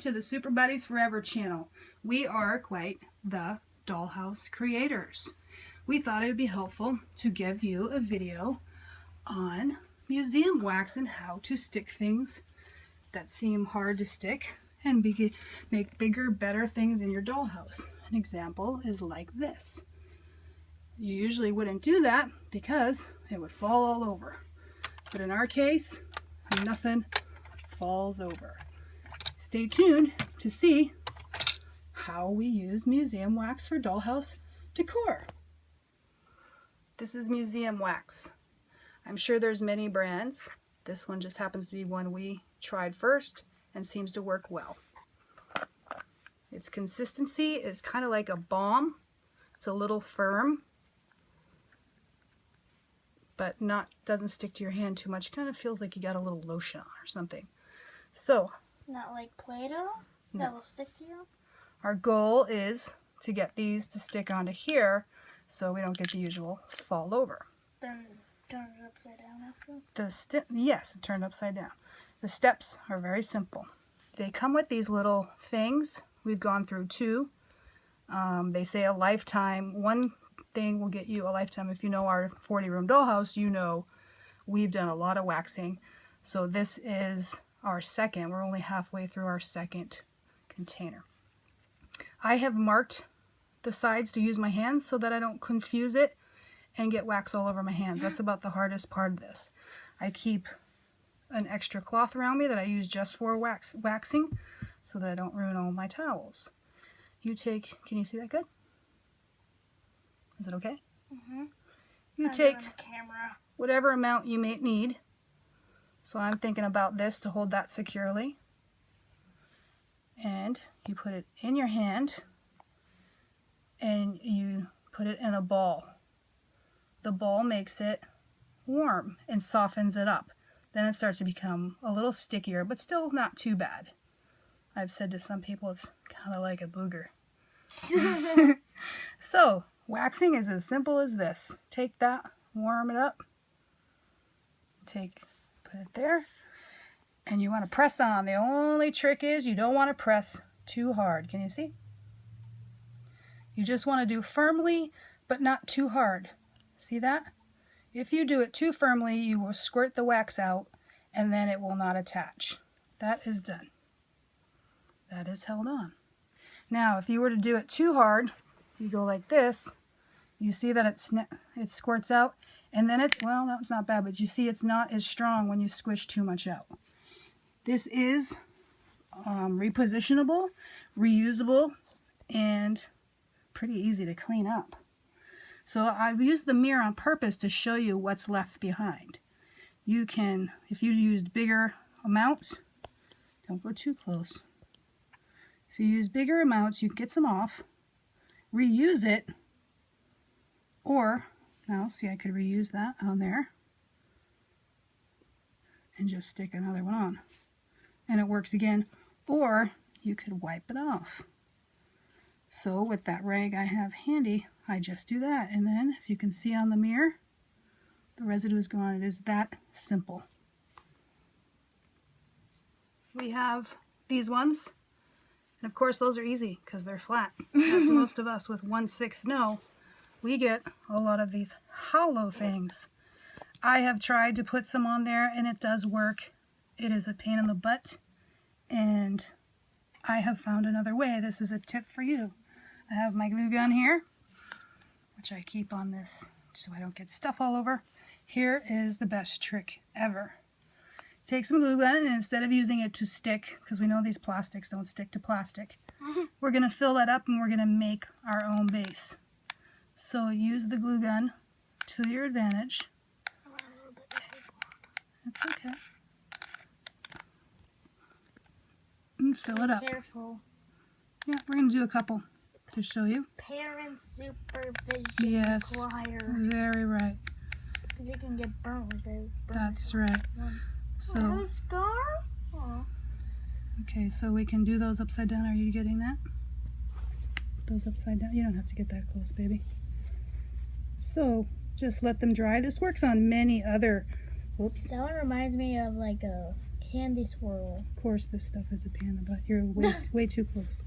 to the Super Buddies Forever channel. We are quite the dollhouse creators. We thought it would be helpful to give you a video on museum wax and how to stick things that seem hard to stick and make bigger, better things in your dollhouse. An example is like this. You usually wouldn't do that because it would fall all over. But in our case, nothing falls over. Stay tuned to see how we use museum wax for dollhouse decor. This is museum wax. I'm sure there's many brands. This one just happens to be one we tried first and seems to work well. Its consistency is kind of like a balm. It's a little firm, but doesn't stick to your hand too much. Kind of feels like you got a little lotion on or something. So, not like Play-Doh that will stick to you? Our goal is to get these to stick onto here so we don't get the usual fall over. Then turn it upside down after? Yes, turned upside down. The steps are very simple. They come with these little things. We've gone through two. They say a lifetime. One thing will get you a lifetime. If you know our 40-room dollhouse, you know we've done a lot of waxing. So this is our second. We're only halfway through our second container. I have marked the sides to use my hands so that I don't confuse it and get wax all over my hands. That's about the hardest part of this. I keep an extra cloth around me that I use just for waxing so that I don't ruin all my towels. You take, can you see that good? Is it okay? Mm-hmm. You take whatever amount you may need. So I'm thinking about this to hold that securely. And you put it in your hand and you put it in a ball. The ball makes it warm and softens it up. Then it starts to become a little stickier, but still not too bad. I've said to some people it's kind of like a booger. So, waxing is as simple as this. Take that, warm it up, put it there, and you want to press on. The only trick is you don't want to press too hard. Can you see? You just want to do firmly, but not too hard. See that? If you do it too firmly, you will squirt the wax out, and then it will not attach. That is done. That is held on. Now, if you were to do it too hard, you go like this, you see that it squirts out, and then well, that's not bad, but you see it's not as strong when you squish too much out. This is repositionable, reusable, and pretty easy to clean up. So I've used the mirror on purpose to show you what's left behind. You can, if you used bigger amounts, don't go too close. If you use bigger amounts, you can get some off, reuse it, or, now see I could reuse that on there, and just stick another one on. And it works again, or you could wipe it off. So with that rag I have handy, I just do that, and then if you can see on the mirror, the residue is gone. It is that simple. We have these ones, and of course those are easy because they're flat. As most of us with 1/6 know, we get a lot of these hollow things. I have tried to put some on there and it does work. It is a pain in the butt, and I have found another way. This is a tip for you. I have my glue gun here, which I keep on this so I don't get stuff all over. Here is the best trick ever. Take some glue gun, and instead of using it to stick, because we know these plastics don't stick to plastic, we're going to fill that up and we're going to make our own base. So use the glue gun to your advantage. That's okay. And fill it up. Careful. Yeah, we're going to do a couple to show you. Parent supervision Yes, required. very right. Because you can get burnt with it. That's right. Once. So, Oh, a scar? Oh. okay, so we can do those upside down. Are you getting that? Those upside down. You don't have to get that close, baby. So, just let them dry. This works on many other, oops. That one reminds me of like a candy swirl. Of course this stuff is a panda, but you're way too close.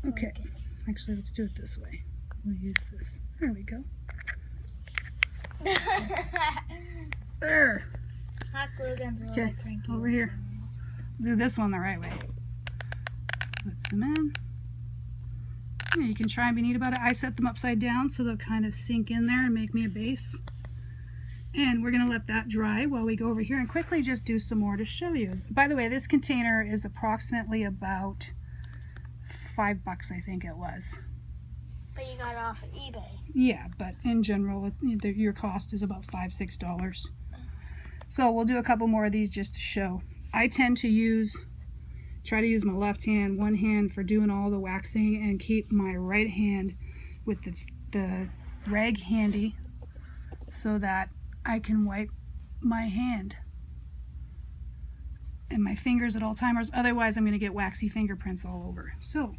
Okay. Actually, let's do it this way. We'll use this. There we go. There. Hot glue guns are Okay, cranky. over here. Do this one the right way. Put some in. Yeah, you can try and be neat about it. I set them upside down so they'll kind of sink in there and make me a base. And we're going to let that dry while we go over here and quickly just do some more to show you. By the way, this container is approximately about $5, I think it was. But you got it off of eBay. Yeah, but in general, your cost is about $5, $6. So we'll do a couple more of these just to show. I tend to try to use my left hand, one hand for doing all the waxing, and keep my right hand with the rag handy so that I can wipe my hand and my fingers at all times. Otherwise, I'm going to get waxy fingerprints all over. So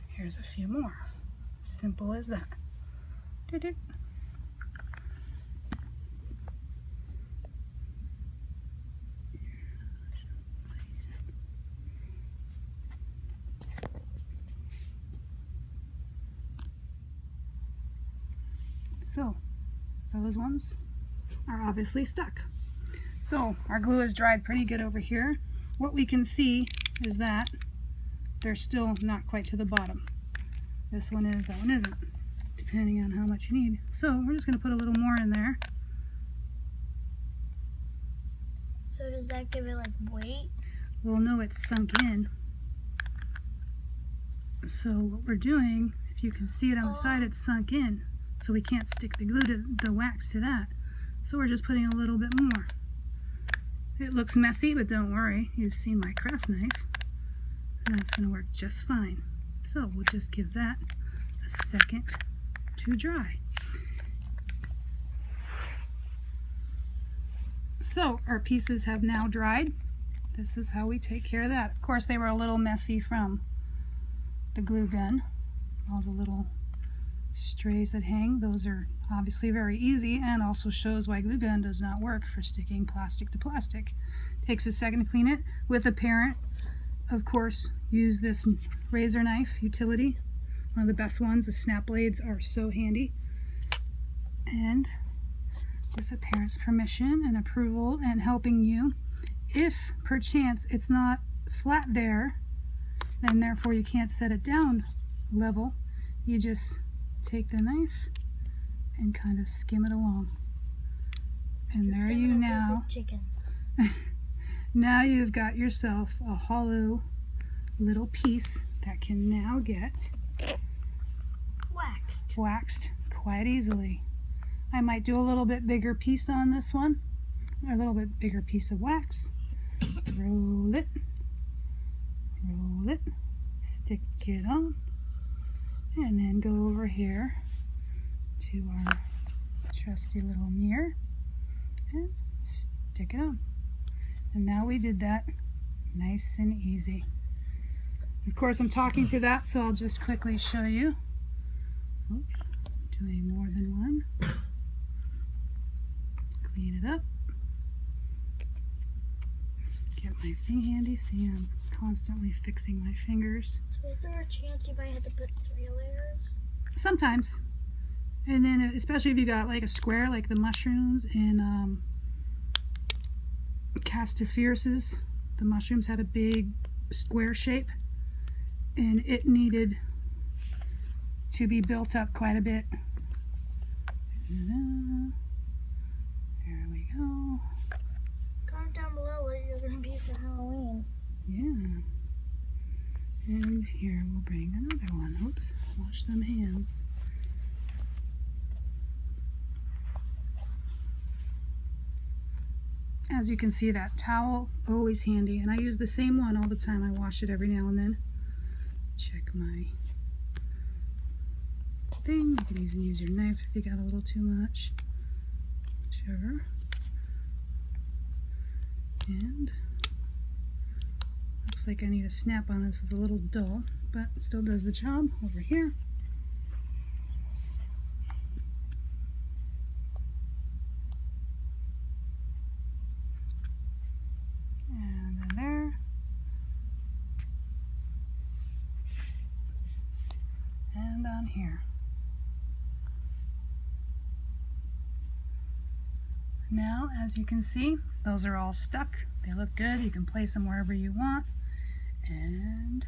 here's a few more. Simple as that. Doo-doo. So those ones are obviously stuck. So our glue is dried pretty good over here. What we can see is that they're still not quite to the bottom. This one is, that one isn't, depending on how much you need. So we're just going to put a little more in there. So does that give it like weight? We'll know it's sunk in. So what we're doing, if you can see it on the side, it's sunk in. So we can't stick the glue to the wax to that. So we're just putting a little bit more. It looks messy, but don't worry. You've seen my craft knife. And that's going to work just fine. So we'll just give that a second to dry. So our pieces have now dried. This is how we take care of that. Of course, they were a little messy from the glue gun. All the little strays that hang, those are obviously very easy, and also shows why glue gun does not work for sticking plastic to plastic. Takes a second to clean it. With a parent, of course, use this razor knife utility, one of the best ones. The snap blades are so handy. And with a parent's permission and approval and helping you, if perchance it's not flat there, then therefore you can't set it down level, you just take the knife and kind of skim it along. And there you now, now you've got yourself a hollow little piece that can now get waxed quite easily. I might do a little bit bigger piece on this one, a little bit bigger piece of wax. Roll it, stick it on, and then go over here to our trusty little mirror and stick it on. And now we did that nice and easy. Of course, I'm talking to that, so I'll just quickly show you. Oops, doing more than one. Clean it up. Get my thing handy. See, I'm constantly fixing my fingers. So is there a chance you might have to put 3 layers? Sometimes. And then especially if you got like a square like the mushrooms in Castafierce's. The mushrooms had a big square shape and it needed to be built up quite a bit. There we go. Comment down below what you're going to be for Halloween. Yeah. And here we'll bring another one. Oops, wash them hands. As you can see, that towel, always handy. And I use the same one all the time. I wash it every now and then. Check my thing. You could easily use your knife if you got a little too much. Whichever. And looks like I need a snap on this. It's a little dull, but it still does the job. Over here. and on here. Now, as you can see, those are all stuck. They look good. You can place them wherever you want. And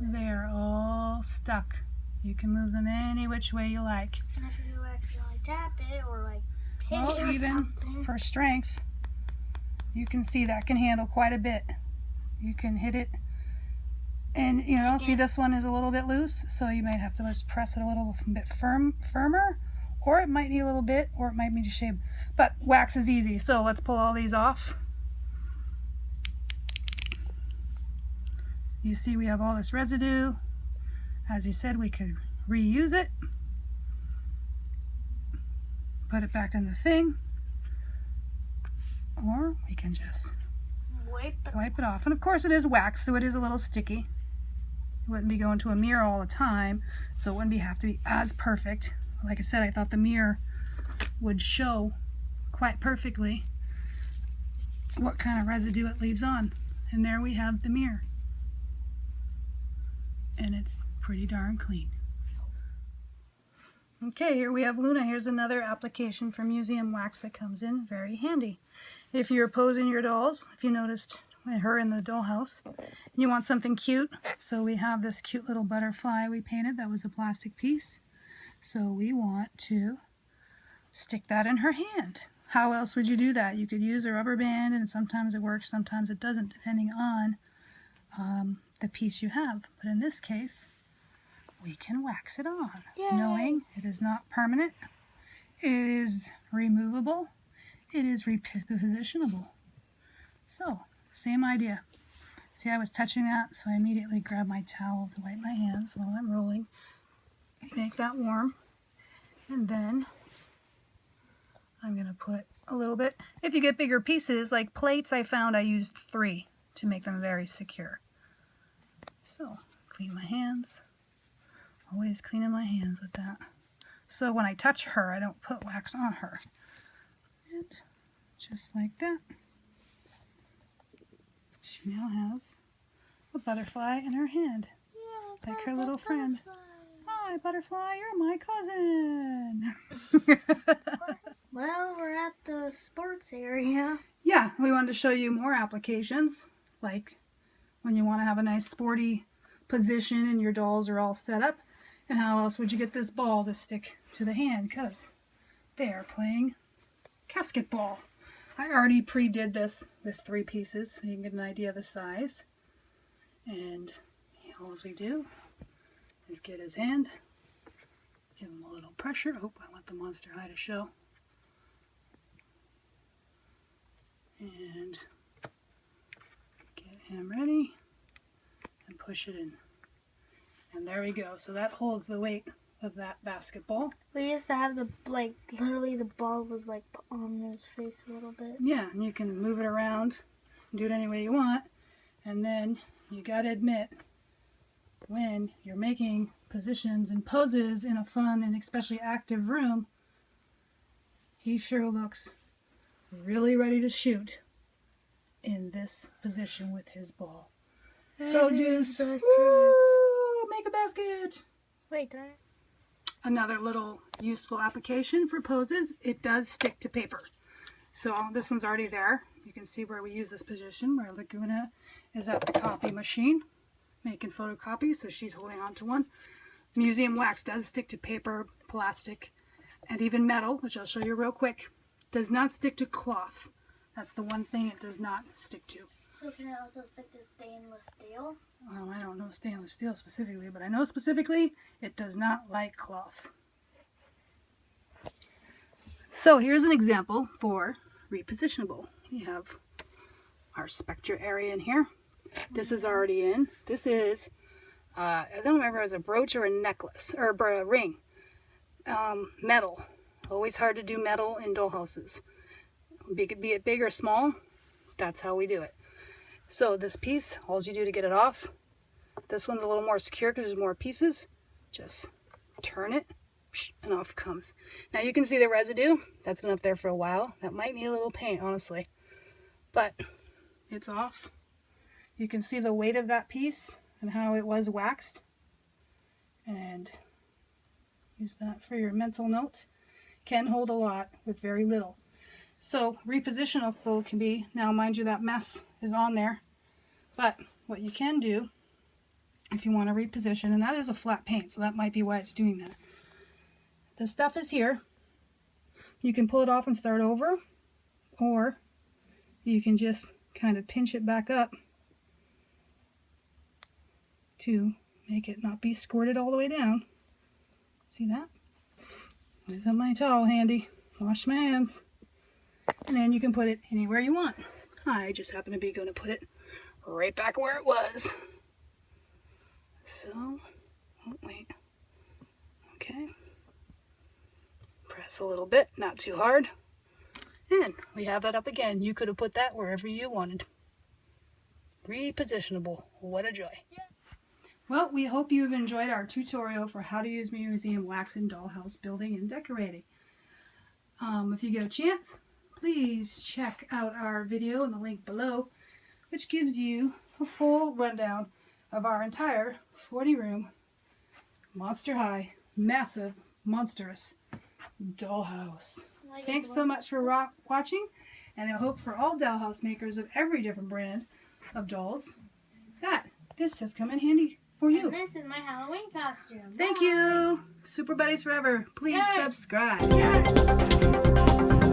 they're all stuck. You can move them any which way you like. And if you accidentally tap it or like hit it or even something. For strength, you can see that can handle quite a bit. You can hit it, and you know, see this one is a little bit loose, so you might have to just press it a little bit firmer, or it might need a little bit, or it might need to shape. But wax is easy, so let's pull all these off. You see we have all this residue. As you said, we could reuse it, put it back in the thing, or we can just wipe it off. And of course it is wax, so it is a little sticky. It wouldn't be going to a mirror all the time, so it wouldn't have to be as perfect. Like I said, I thought the mirror would show quite perfectly what kind of residue it leaves on. And there we have the mirror. And it's pretty darn clean. Okay, here we have Luna. Here's another application for museum wax that comes in very handy. If you're posing your dolls, if you noticed her in the dollhouse, and you want something cute, so we have this cute little butterfly we painted that was a plastic piece. So we want to stick that in her hand. How else would you do that? You could use a rubber band, and sometimes it works, sometimes it doesn't, depending on the piece you have. But in this case, we can wax it on. Yay. Knowing it is not permanent, it is removable, it is repositionable. So, same idea. See, I was touching that, so I immediately grabbed my towel to wipe my hands while I'm rolling. Make that warm, and then I'm going to put a little bit. If you get bigger pieces, like plates, I found I used 3 to make them very secure. So, clean my hands. Always cleaning my hands with that. So when I touch her, I don't put wax on her. And just like that. She now has a butterfly in her hand. Yeah, like her little friend. Hi, butterfly, you're my cousin. Well, we're at the sports area. Yeah, we wanted to show you more applications, like when you want to have a nice sporty position and your dolls are all set up. And how else would you get this ball to stick to the hand? Because they are playing casket ball. I already pre-did this with 3 pieces, so you can get an idea of the size. And all we do is get his hand, give him a little pressure. Oh, I want the Monster High to show. And get him ready and push it in. And there we go. So that holds the weight of that basketball. We used to have literally the ball was like on his face a little bit. Yeah, and you can move it around, do it any way you want. And then you gotta admit, when you're making positions and poses in a fun and especially active room, he sure looks really ready to shoot in this position with his ball. Go Deuce! Woo! Make a basket! Wait, did I? Another little useful application for poses, it does stick to paper. So this one's already there. You can see where we use this position, where Laguna is at the copy machine, making photocopies, so she's holding on to one. Museum wax does stick to paper, plastic, and even metal, which I'll show you real quick. Does not stick to cloth. That's the one thing it does not stick to. So can it also stick to stainless steel? Oh, I don't know stainless steel specifically, but I know specifically it does not like cloth. So here's an example for repositionable. We have our spectra area in here. This is already in. This is, I don't remember if it was a brooch or a necklace, or a ring. Metal. Always hard to do metal in dollhouses. Be it big or small, that's how we do it. So this piece, all you do to get it off, this one's a little more secure because there's more pieces. Just turn it, and off it comes. Now you can see the residue. That's been up there for a while. That might need a little paint, honestly. But it's off. You can see the weight of that piece and how it was waxed. and use that for your mental notes. Can hold a lot with very little. So repositionable can be, now mind you that mess is on there, but what you can do if you want to reposition, and that is a flat paint, so that might be why it's doing that. The stuff is here. You can pull it off and start over, or you can just kind of pinch it back up to make it not be squirted all the way down. See that? Always have my towel handy. Wash my hands. And then you can put it anywhere you want. I just happen to be going to put it right back where it was. So, oh wait. Okay. Press a little bit, not too hard. And we have it up again. You could have put that wherever you wanted. Repositionable. What a joy. Yeah. Well, we hope you've enjoyed our tutorial for how to use museum wax in dollhouse building and decorating. If you get a chance, please check out our video in the link below, which gives you a full rundown of our entire 40-room, monster high, massive, monstrous dollhouse. Thanks so much for watching, and I hope for all dollhouse makers of every different brand of dolls that this has come in handy for you. And this is my Halloween costume. Thank Bye. you. Super Buddies Forever. Please Yay. subscribe. Yay.